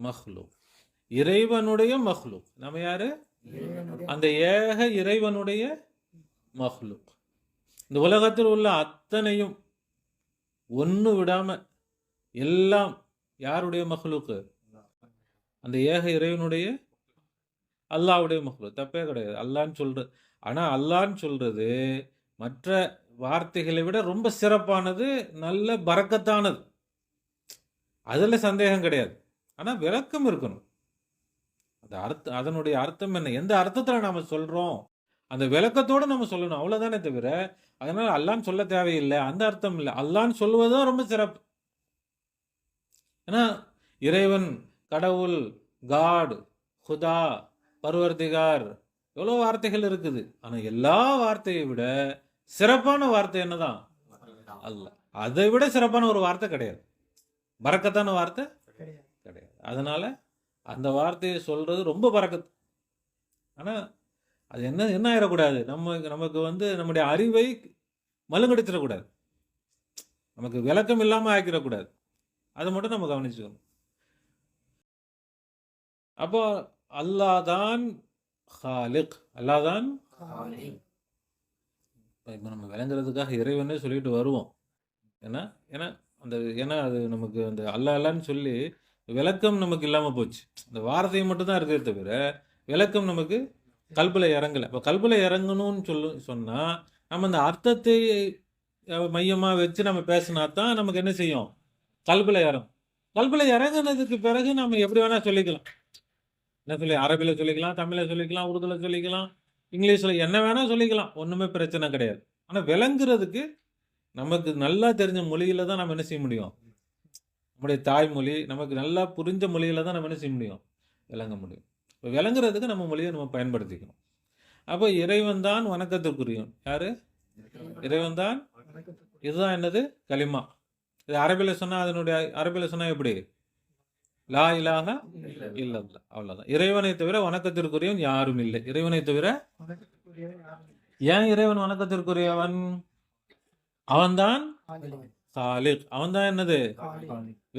மஹ்லூக். இறைவனுடைய மஹ்லூக். நாம யாரு? அந்த ஏக இறைவனுடைய மஹ்லூக். இந்த உலகத்தில் உள்ள அத்தனையும் ஒன்று விடாம எல்லாம் யாருடைய மஹ்லூக்கு? அந்த ஏக இறைவனுடைய, அல்லாஹ்வுடைய மஹ்லூக். தப்பே கிடையாது. அல்லாஹ்ன்னு சொல்றது. ஆனா அல்லாஹ்ன்னு சொல்றது மற்ற வார்த்தைகளை விட ரொம்ப சிறப்பானது, நல்ல பரக்கத்தானது. அதுல சந்தேகம் கிடையாது. ஆனா விளக்கம் இருக்கணும். அந்த அதனுடைய அர்த்தம் என்ன? எந்த அர்த்தத்துல நாம சொல்றோம்? அந்த விளக்கத்தோட நம்ம சொல்லணும். அவ்வளவுதானே தவிர, அதனால அல்லாஹ்ன்னு சொல்ல தேவையில்லை அந்த அர்த்தம் இல்லை. அல்லாஹ்ன்னு சொல்வதுதான் ரொம்ப சிறப்பு. ஏன்னா இறைவன், கடவுள், காட், ஹுதா, பர்வர்திகார், எவ்வளோ வார்த்தைகள் இருக்குது. ஆனா எல்லா வார்த்தையை விட சிறப்பான வார்த்தை என்னதான்? அல்லாஹ். அதை விட சிறப்பான ஒரு வார்த்தை கிடையாது. பரக்கத்தான வார்த்தை கிடையாது. அதனால அந்த வார்த்தையை சொல்றது ரொம்ப பரக்கத்து. ஆனா அது என்ன ஆயிடக்கூடாது, நமக்கு நம்முடைய அறிவை மழுங்கடிச்சிடக்கூடாது, நமக்கு விளக்கம் இல்லாம ஆக்கிடக்கூடாது. அதை மட்டும் நம்ம கவனிச்சுக்கணும். அப்போ அல்லாதான் ஹாலிக், அல்லாதான். இப்போ நம்ம விளங்குறதுக்காக இறைவனே சொல்லிட்டு வருவோம். ஏன்னா ஏன்னா ஏன்னா அது நமக்கு அந்த அல்லான்னு சொல்லி விளக்கம் நமக்கு இல்லாமல் போச்சு. அந்த வார்த்தையை மட்டும் தான் இருக்கிறத தவிர விளக்கம் நமக்கு கல்பில் இறங்கலை. இப்போ கல்பில் இறங்கணும்னு சொன்னால் நம்ம அந்த அர்த்தத்தை மையமாக வச்சு நம்ம பேசினா தான் நமக்கு என்ன செய்யும்? கல்பில் இறங்கும். கல்பில் இறங்குனதுக்கு பிறகு நம்ம எப்படி வேணால் சொல்லிக்கலாம். என்ன சொல்லி, அரபியில் சொல்லிக்கலாம், தமிழில் சொல்லிக்கலாம், உருதுவில் சொல்லிக்கலாம், இங்கிலீஷில் என்ன வேணால் சொல்லிக்கலாம். ஒன்றுமே பிரச்சனை கிடையாது. ஆனால் விளங்குறதுக்கு நமக்கு நல்லா தெரிஞ்ச மொழியில் தான் நம்ம என்ன செய்ய முடியும்? நம்முடைய தாய்மொழி நமக்கு நல்லா புரிஞ்ச மொழியில் தான் நம்ம என்ன செய்ய முடியும்? விளங்க முடியும். இப்போ விளங்குறதுக்கு நம்ம மொழியை நம்ம பயன்படுத்திக்கணும். அப்போ இறைவன் தான் வணக்கத்திற்குரியவன். யாரு? இறைவன் தான். இதுதான் என்னது? கலிமா. இது அரபியில் சொன்னால், அதனுடைய அரபியில் சொன்னால் எப்படி? லா இலாஹ இல்லல்லாஹ். அவ்வளோதான். இறைவனை தவிர வணக்கத்திற்குரியவன் யாரும் இல்லை. இறைவனை தவிர. ஏன் இறைவன் வணக்கத்திற்குரியவன்? அவன்தான் காலிக். அவன்தான் என்னது?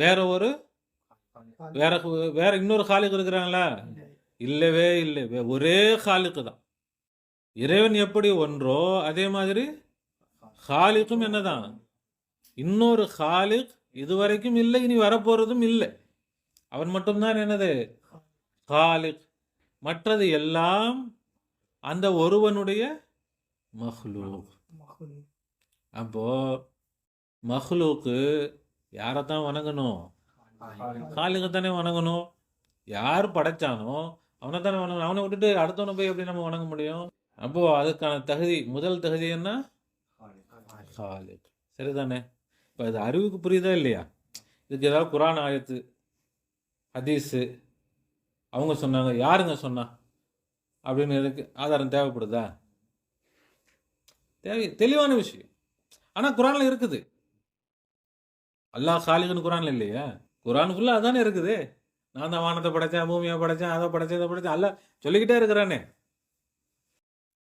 வேற வேற இன்னொரு காலிக் இருக்கிறாங்களா? இல்லவே இல்லை. ஒரே காலிக்கு தான். இறைவன் எப்படி ஒன்றோ அதே மாதிரி காலிக்கும் என்னதான்? இன்னொரு காலிக் இதுவரைக்கும் இல்லை, இனி வரப்போறதும் இல்லை. அவன் மட்டும்தான் என்னது? காலிக். மற்றது எல்லாம் அந்த ஒருவனுடைய மஹ்லூக். அப்போ மஹ்லூக்கு யாரைத்தான் வணங்கணும்? காலிக்கு தானே வணங்கணும். யார் படைச்சானோ அவனை தானே வணங்கணும். அவனை விட்டுட்டு அடுத்தவனை போய் எப்படி நம்ம வணங்க முடியும்? அப்போ அதுக்கான தகுதி, முதல் தகுதி என்ன? காலிக். சரிதானே? இப்போ அது அறிவுக்கு புரியுதா இல்லையா? இதுக்கு ஏதாவது குரான் ஆயத்து, ஹதீஸு அவங்க சொன்னாங்க, யாருங்க சொன்னா அப்படின்னு இருக்கு, ஆதாரம் தேவைப்படுதா? தெளிவான விஷயம். ஆனால் குரானில் இருக்குது. அல்லாஹ் காலிக்குன்னு குரானில் இல்லையா? குரான் ஃபுல்லாக அதானே இருக்குது. நான் தான் வானத்தை படைத்தேன், பூமியை படைத்தேன், அதை படைத்தேன், இதை படைத்தேன், அல்லாஹ் சொல்லிக்கிட்டே இருக்கிறானே.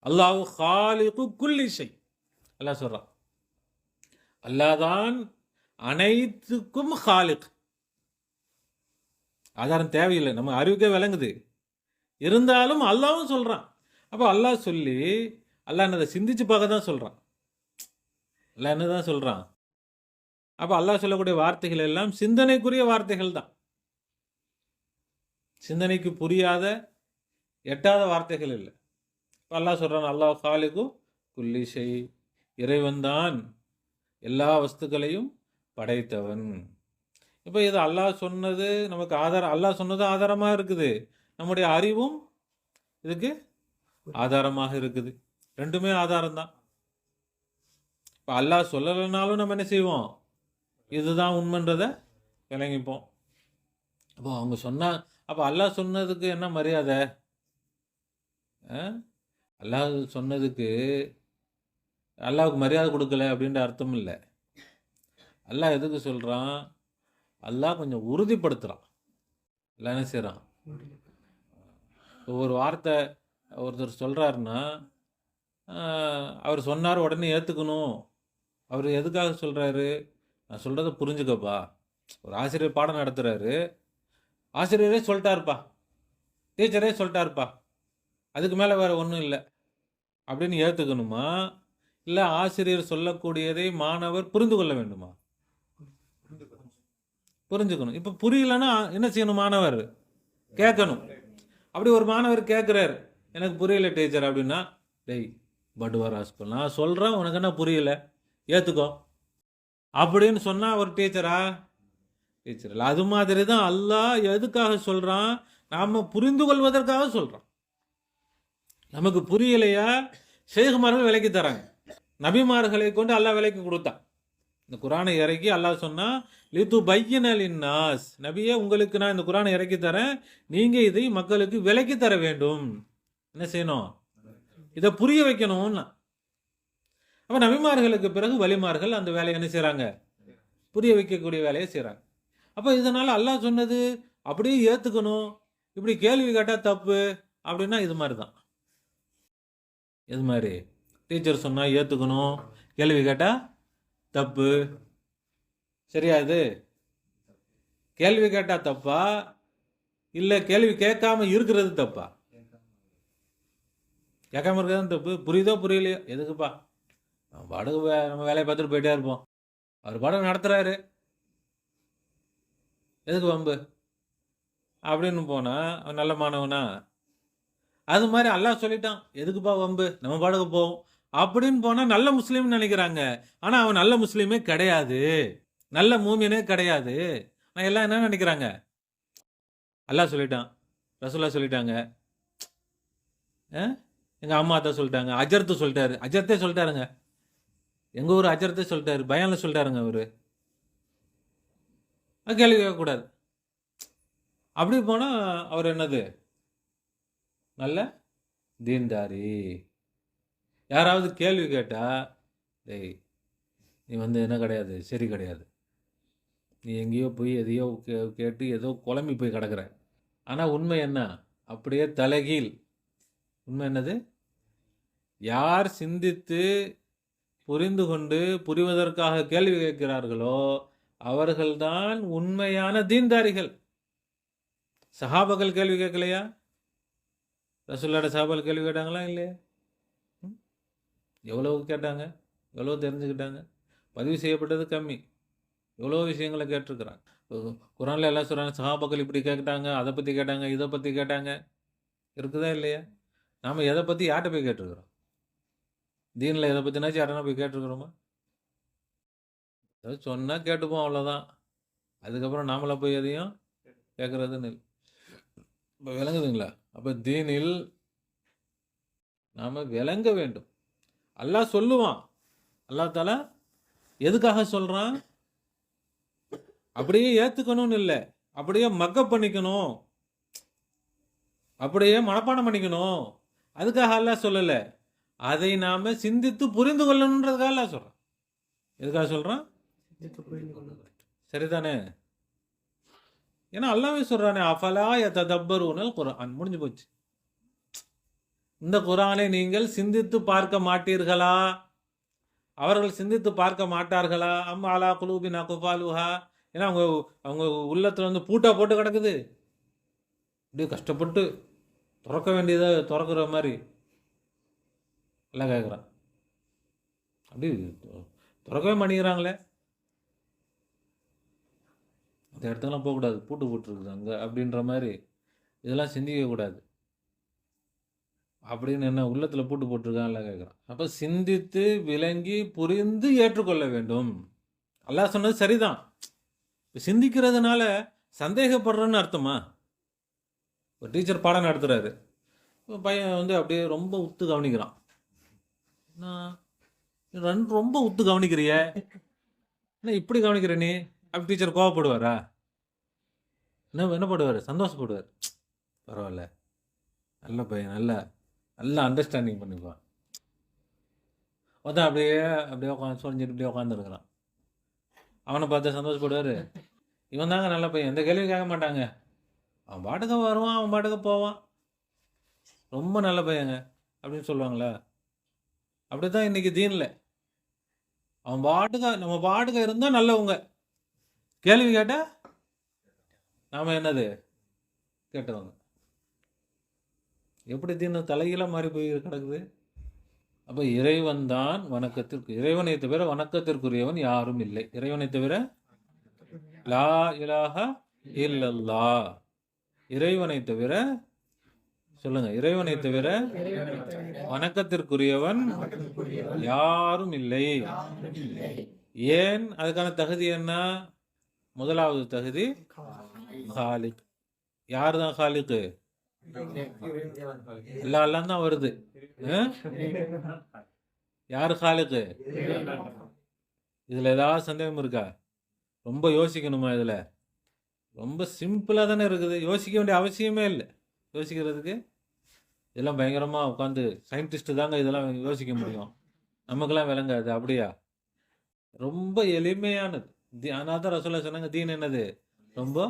அல்லாஹ் காலிக்கு குல்லி ஷை. அல்லாஹ் சொல்கிறான், அல்லாஹ் தான் அனைத்துக்கும் காலிக். ஆதாரம் தேவையில்லை, நம்ம அறிவுக்கே விளங்குது. இருந்தாலும் அல்லாவும் சொல்கிறான். அப்போ அல்லாஹ் சொல்லி அல்லாஹ் என்னதை சிந்திச்சு பார்க்க தான் சொல்கிறான். அல்லாஹ் என்னதான் சொல்கிறான்? அப்போ அல்லாஹ் சொல்லக்கூடிய வார்த்தைகள் எல்லாம் சிந்தனைக்குரிய வார்த்தைகள் தான். சிந்தனைக்கு புரியாத, எட்டாத வார்த்தைகள் இல்லை. இப்போ அல்லாஹ் சொல்கிறான், அல்லாஹ் காலிகு குல்லி ஷை. இறைவன் தான் எல்லா வஸ்துக்களையும் படைத்தவன். இப்போ இது அல்லாஹ் சொன்னது நமக்கு ஆதாரம். அல்லாஹ் சொன்னது ஆதாரமாக இருக்குது, நம்முடைய அறிவும் இதுக்கு ஆதாரமாக இருக்குது. ரெண்டுமே ஆதாரம் தான். இப்போ அல்லாஹ் சொல்லலைனாலும் நம்ம என்ன செய்வோம்? இதுதான் உண்மைன்றதை விளங்கிப்போம். அப்போ அவங்க சொன்னா, அப்போ அல்லாஹ் சொன்னதுக்கு என்ன மரியாதை? அல்லாஹ் சொன்னதுக்கு அல்லாஹ்வுக்கு மரியாதை கொடுக்கல அப்படின்ற அர்த்தம் இல்லை. அல்லாஹ் எதுக்கு சொல்கிறான்? அல்லாஹ் கொஞ்சம் உறுதிப்படுத்துகிறான். எல்லாம் என்ன செய்கிறான்? ஒவ்வொரு வார்த்தை ஒருத்தர் சொல்கிறாருன்னா, அவர் சொன்னார் உடனே ஏற்றுக்கணும். அவர் எதுக்காக சொல்கிறாரு? நான் சொல்கிறத புரிஞ்சுக்கப்பா. ஒரு ஆசிரியர் பாடம் நடத்துகிறாரு, ஆசிரியரே சொல்லிட்டாருப்பா, டீச்சரே சொல்லிட்டாருப்பா, அதுக்கு மேலே வேறு ஒன்றும் இல்லை அப்படின்னு ஏற்றுக்கணுமா? இல்லை ஆசிரியர் சொல்லக்கூடியதை மாணவர் புரிந்து கொள்ள வேண்டுமா? புரிஞ்சுக்கணும். இப்போ புரியலன்னா என்ன செய்யணும்? மாணவர் கேட்கணும். அப்படி ஒரு மாணவர் கேட்குறாரு, எனக்கு புரியல டீச்சர் அப்படின்னா, டேய் படுவார் ஹாஸ்பிட்டல் நான் சொல்கிறேன், உனக்கு என்ன புரியல, ஏற்றுக்கோ அப்படின்னு சொன்னால் ஒரு டீச்சரா? டீச்சர் இல்லை. அது மாதிரி தான் அல்லாஹ் எதுக்காக சொல்கிறான்? நாம் புரிந்து கொள்வதற்காக சொல்கிறான். நமக்கு புரியலையா, ஷேகுமார்கள் விலைக்கு தராங்க. நபிமார்களை கொண்டு அல்லாஹ் விலைக்கு கொடுத்தான். இந்த குரானை இறக்கி அல்லாஹ் சொன்னா, லித்து பையனலின் நாஸ், நபியே உங்களுக்கு நான் இந்த குரானை இறக்கி தரேன், நீங்க இதை மக்களுக்கு விலைக்கு தர வேண்டும். என்ன செய்யணும்? இதை புரிய வைக்கணும்னா. அப்ப நபிமார்களுக்கு பிறகு வலிமார்கள் அந்த வேலையை என்ன செய்றாங்க? புரிய வைக்கக்கூடிய வேலையை செய்றாங்க. அப்ப இதனால அல்லாஹ் சொன்னது அப்படியே ஏத்துக்கணும். இப்படி கேள்வி கேட்டா தப்பு அப்படின்னா இது மாதிரி தான். இது மாதிரி டீச்சர் சொன்னா ஏத்துக்கணும், கேள்வி கேட்டா தப்பு. சரியா? இது கேள்வி கேட்டா தப்பா இல்லை கேள்வி கேட்காம இருக்கிறது தப்பா? கேட்காம இருக்கிறது தப்பு. புரியுதோ புரியலையோ எதுக்குப்பா, நம்ம பாட்டுக்கு நம்ம வேலையை பார்த்துட்டு போயிட்டே இருப்போம். அவர் பாடம் நடத்துறாரு, எதுக்கு வம்பு அப்படின்னு போனா அவன் நல்ல மாணவனா? அது மாதிரி அல்லாஹ் சொல்லிட்டான், எதுக்குப்பா வம்பு, நம்ம பாட்டுக்கு போவோம் அப்படின்னு போனா நல்ல முஸ்லீம்னு நினைக்கிறாங்க. ஆனா அவன் நல்ல முஸ்லீமே கிடையாது, நல்ல மூமினே கிடையாது. நான் எல்லாம் என்ன நினைக்கிறாங்க? அல்லாஹ் சொல்லிட்டான், ரசூலுல்லாஹ் சொல்லிட்டாங்க, எங்க அம்மா தான் சொல்லிட்டாங்க, அஜர்த்து சொல்லிட்டாரு, அஜர்த்தே சொல்லிட்டாருங்க, எங்க ஊர் அஜர்த்தே சொல்லிட்டாரு, பயான்ல சொல்லிட்டாருங்க அவரு. கேள்வி கேட்கக்கூடாது. அப்படி போனா அவர் என்னது? நல்ல தீன்தாரி. யாராவது கேள்வி கேட்டா, டேய் நீ என்ன கிடையாது, சரி கிடையாது, நீ எங்கேயோ போய் எதையோ கேட்டு ஏதோ குழம்பி போய் கிடக்குற. ஆனால் உண்மை என்ன? அப்படியே தலைகீழ். உண்மை என்னது? யார் சிந்தித்து புரிந்து கொண்டு புரிவதற்காக கேள்வி கேட்கிறார்களோ அவர்கள்தான் உண்மையான தீன்தாரிகள். சஹாபாக்கள் கேள்வி கேட்கலையா? ரசூலுல்லாஹ் சஹாபாக்கள் கேள்வி கேட்டாங்களா இல்லையா? எவ்வளவு கேட்டாங்க, எவ்வளோ தெரிஞ்சுக்கிட்டாங்க? பதிவு செய்யப்பட்டது கம்மி, எவ்வளோ விஷயங்களை கேட்டிருக்கிறாங்க. குரானில் எல்லாம் சொல்கிறாங்க, சஹாபாக்கள் இப்படி கேட்டாங்க, அதை பற்றி கேட்டாங்க, இதை பற்றி கேட்டாங்க. இருக்குதா இல்லையா? நாம் எதை பற்றி யார்கிட்ட போய் கேட்டிருக்கிறோம்? தீனில் எதை பற்றினாச்சும் யாருன்னா போய் கேட்டிருக்கிறோமா? ஏதாவது சொன்னால் கேட்டுப்போம், அவ்வளோதான். அதுக்கப்புறம் நாமளாக போய் எதையும் கேட்குறதுன்னு இல்லை. இப்போ விளங்குதுங்களா? அப்போ தீனில் நாம் விளங்க வேண்டும். அல்லாஹ் சொல்லுவான், அல்லாஹ் தாலா எதுக்காக சொல்கிறான்? அப்படியே ஏற்றுக்கணும்னு இல்லை, அப்படியே மக்கப் பண்ணிக்கணும், அப்படியே மனப்பாடம் பண்ணிக்கணும், அதுக்காக அல்லாஹ் சொல்லலை. அதை நாம் சிந்தித்து புரிந்து கொள்ளணுன்றதுக்காக அல்லாஹ் சொல்கிறான். எதுக்காக சொல்கிறான்? சரிதானே? ஏன்னா அல்லாஹ்வே சொல்கிறானே, அஃபலா யததப்பரூனல் குர்ஆன். முடிஞ்சு போச்சு. இந்த குர்ஆனை நீங்கள் சிந்தித்து பார்க்க மாட்டீர்களா? அவர்கள் சிந்தித்து பார்க்க மாட்டார்களா? அம் அலா குலூபின் அக்ஃபாலுஹா. ஏன்னா அவங்க உள்ளத்தில் பூட்டா போட்டு கிடக்குது, அப்படியே கஷ்டப்பட்டு திறக்க வேண்டியதை திறக்கிற மாதிரி எல்லாம் கேட்குறான். அப்படி திறக்கவே பண்ணிக்கிறாங்களே, அந்த இடத்துக்கெல்லாம் போகக்கூடாது, பூட்டு போட்டுருக்குது அங்கே அப்படின்ற மாதிரி இதெல்லாம் சிந்திக்கக்கூடாது அப்படின்னு என்ன உள்ளத்தில் பூட்டு போட்டிருக்கான்லாம் கேட்குறான். அப்போ சிந்தித்து விளங்கி புரிந்து ஏற்றுக்கொள்ள வேண்டும். அல்லாஹ் சொன்னது சரிதான். இப்போ சிந்திக்கிறதுனால சந்தேகப்படுறேன்னு அர்த்தமா? ஒரு டீச்சர் பாடம் நடத்துகிறாரு, பையன் அப்படியே ரொம்ப உத்து கவனிக்கிறான். நான் ரொம்ப உத்து கவனிக்கிறிய, என்ன இப்படி கவனிக்கிற நீ? அப்படி டீச்சர் கோவப்படுவாரா? என்ன பண்ணுவார்? சந்தோஷப்படுவார். பரவாயில்ல, நல்ல பையன், நல்லா அண்டர்ஸ்டாண்டிங் பண்ணிக்குவான். ஒருத்தன் அப்படியே உட்காந்து சொல்லிட்டு இப்படியே உட்காந்துருக்கிறான். அவனை பார்த்து சந்தோஷப்படுவார். இவன் தாங்க நல்ல பையன், எந்த கேள்வி கேட்க மாட்டாங்க, அவன் பாட்டுக்கு வருவான், அவன் பாட்டுக்கு போவான், ரொம்ப நல்ல பையங்க அப்படின்னு சொல்லுவாங்களா? அப்படி தான் இன்றைக்கி தீனில் அவன் பாட்டுக்க நம்ம பாட்டுக்க இருந்தால் நல்லவங்க, கேள்வி கேட்டால் நாம் என்னது கேட்டவங்க. எப்படி தீன தலைகீழாக மாறி போய் கிடக்குது. அப்போ இறைவன் தான் வணக்கத்திற்கு, இறைவனை தவிர வணக்கத்திற்குரியவன் யாரும் இல்லை. இறைவனை தவிர லா இலாஹ இல்லல்லாஹ், இறைவனை தவிர, சொல்லுங்க, இறைவனை தவிர வணக்கத்திற்குரியவன் யாரும் இல்லை. ஏன்? அதுக்கான தகுதி என்ன? முதலாவது தகுதி காலிக். யார் தான் காலிக்கு? எல்லாம் தான் வருது. யாரு காலிக்கு? இதுல ஏதாவது சந்தேகம் இருக்கா? ரொம்ப யோசிக்கணுமா? இதுல ரொம்ப சிம்பிளா தானே இருக்குது, யோசிக்க வேண்டிய அவசியமே இல்லை. யோசிக்கிறதுக்கு இதெல்லாம் பயங்கரமா உட்காந்து சயின்டிஸ்ட் தாங்க இதெல்லாம் யோசிக்க முடியும், நமக்கெல்லாம் விளங்காது. அப்படியா? ரொம்ப எளிமையானது. அதனால தான் ரசூலுல்லாஹ் சொன்னாங்க, தீன் என்னது? ரொம்ப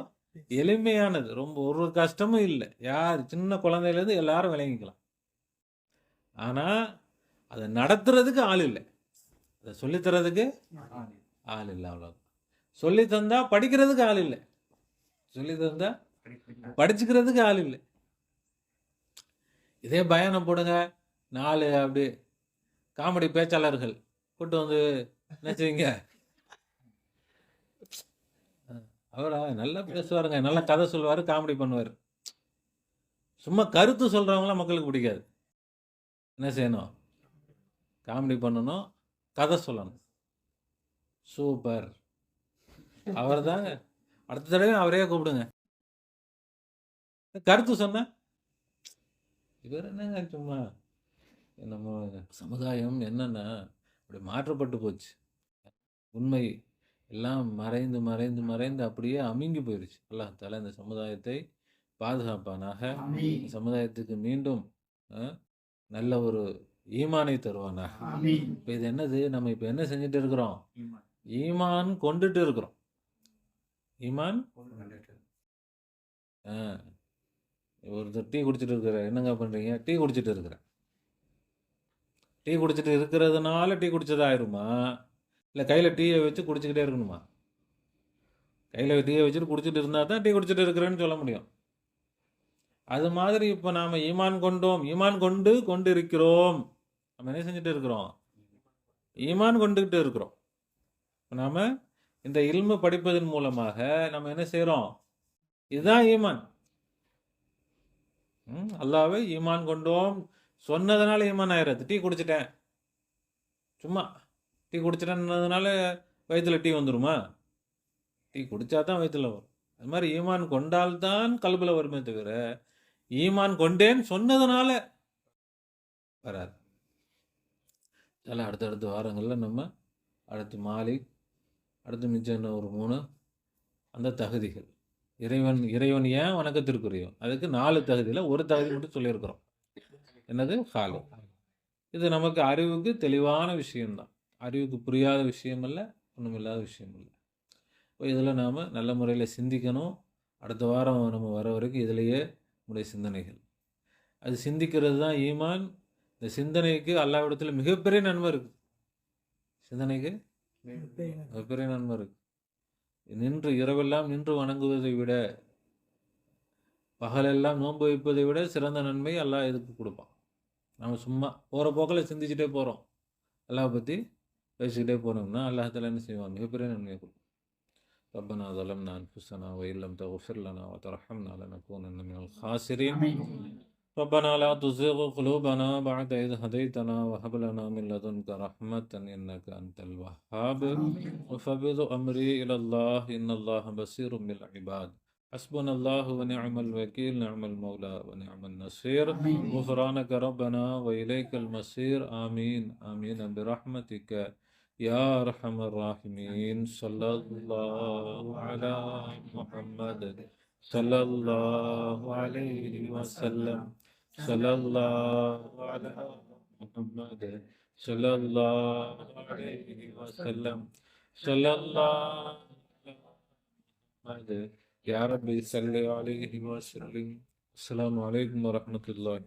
எளிமையானது, ரொம்ப ஒரு கஷ்டமும் இல்லை. யார் சின்ன குழந்தையிலேருந்து எல்லாரும் விளங்கிக்கலாம். ஆனா அதை நடத்துறதுக்கு ஆள் இல்லை, அதை சொல்லித்தரதுக்கு ஆள் இல்லை. அவ்வளோ சொல்லி தந்தா படிக்கிறதுக்கு ஆள் இல்லை, சொல்லி தந்தா படிச்சுக்கிறதுக்கு ஆள் இல்லை. இதே பயானம் போடுங்க, 4 அப்படி காமெடி பேச்சாளர்கள் கூட்டு வந்து என்ன செய்வீங்க? அவரா நல்லா பேசுவாருங்க, நல்லா கதை சொல்லுவார், காமெடி பண்ணுவார். சும்மா கருத்து சொல்கிறவங்களாம் மக்களுக்கு பிடிக்காது. என்ன செய்யணும்? காமெடி பண்ணணும், கதை சொல்லணும். சூப்பர், அவர் தாங்க. அடுத்த தடவை அவரே கூப்பிடுங்க. கருத்து சொன்ன இவர் என்னங்க சும்மா. நம்ம சமுதாயம் என்னன்னா அப்படி மாற்றப்பட்டு போச்சு. உண்மை எல்லாம் மறைந்து மறைந்து மறைந்து அப்படியே அமுங்கி போயிடுச்சு. அல்லாஹ் தஆலா இந்த சமுதாயத்தை பாதுகாப்பானாக. இந்த சமுதாயத்துக்கு மீண்டும் நல்ல ஒரு ஈமானை தருவானாக. இப்போ இது என்னது? நம்ம இப்போ என்ன செஞ்சுட்டு இருக்கிறோம்? ஈமான் கொண்டுட்டு இருக்கிறோம். ஈமான் ஒருத்தர் டீ குடிச்சிட்டு இருக்கிற, என்னங்க பண்ணுறீங்க? டீ குடிச்சிட்டு இருக்கிறேன். டீ குடிச்சிட்டு இருக்கிறதுனால டீ குடிச்சது ஆயிருமா? இல்லை கையில் டீயை வச்சு குடிச்சிக்கிட்டே இருக்கணுமா? கையில் டீயை வச்சுட்டு குடிச்சிட்டு இருந்தால் தான் டீ குடிச்சிட்டு இருக்கிறேன்னு சொல்ல முடியும். அது மாதிரி இப்போ நாம் ஈமான் கொண்டோம், ஈமான் கொண்டு இருக்கிறோம். நம்ம என்ன செஞ்சுட்டு இருக்கிறோம்? ஈமான் கொண்டுகிட்டு இருக்கிறோம். இப்போ நாம் இந்த இல்மு படிப்பதன் மூலமாக நம்ம என்ன செய்கிறோம்? இதுதான் ஈமான். அல்லாஹ்வை ஈமான் கொண்டோம் சொன்னதுனால ஈமான் ஆயிடுறது. டீ குடிச்சிட்டேன், சும்மா டீ குடிச்சிட்டேன்னதுனால வயிற்றுல டீ வந்துடுமா? டீ குடித்தா தான் வயிற்றுல வரும். அது மாதிரி ஈமான் கொண்டால்தான் கல்பில் வருமே தவிர ஈமான் கொண்டேன்னு சொன்னதுனால வராது. இதெல்லாம் அடுத்தடுத்த வாரங்களில் நம்ம அடுத்து மாலிக், அடுத்து மிச்சம் என்ன ஒரு 3 அந்த தகுதிகள். இறைவன் ஏன் வணக்கத்திற்குரியவன், அதுக்கு 4 தகுதியில் ஒரு தகுதி மட்டும் சொல்லியிருக்கிறோம். என்னது? காலம். இது நமக்கு அறிவுக்கு தெளிவான விஷயம்தான், அறிவுக்கு புரியாத விஷயம் இல்லை, ஒன்றும் இல்லாத விஷயம் இல்லை. இப்போ இதில் நாம் நல்ல முறையில் சிந்திக்கணும். அடுத்த வாரம் நம்ம வர வரைக்கும் இதிலேயே நம்முடைய சிந்தனைகள், அது சிந்திக்கிறது தான் ஈமான். இந்த சிந்தனைக்கு அல்லாஹ்விடத்தில் மிகப்பெரிய நன்மை இருக்குது. சிந்தனைக்கு மிகப்பெரிய நன்மை இருக்குது. நின்று இரவெல்லாம் நின்று வணங்குவதை விட, பகலெல்லாம் நோன்பு வைப்பதை விட சிறந்த நன்மை அல்லாஹ் எதுக்கு கொடுப்பான்? நம்ம சும்மா போகிற போக்கில் சிந்திச்சுட்டே போகிறோம், அல்லாஹ் பற்றி பேசிக்கிட்டே போனோம்னா அல்லாஹ் தஆலா என்ன செய்வான்? மிகப்பெரிய நன்மையை கொடுப்பான். ربنا ظلمنا أنفسنا وإن لم تغفر لنا وترحمنا لنكونن من الخاسرين. ربنا لا تزغ قلوبنا بعد إذ هديتنا وهب لنا من لدنك رحمة إنك أنت الوهاب. وفوض أمري إلى الله إن الله بصير بالعباد. حسبنا الله ونعم الوكيل، نعم المولى ونعم النصير. غفرانك ربنا وإليك المصير. آمين آمين برحمتك يا أرحم الراحمين. صلى الله على محمد صلى الله عليه وسلم. صلى الله على محمد صلى الله عليه وسلم. صلى الله على محمد يا ربي صل عليه وسلم. السلام عليكم ورحمة الله.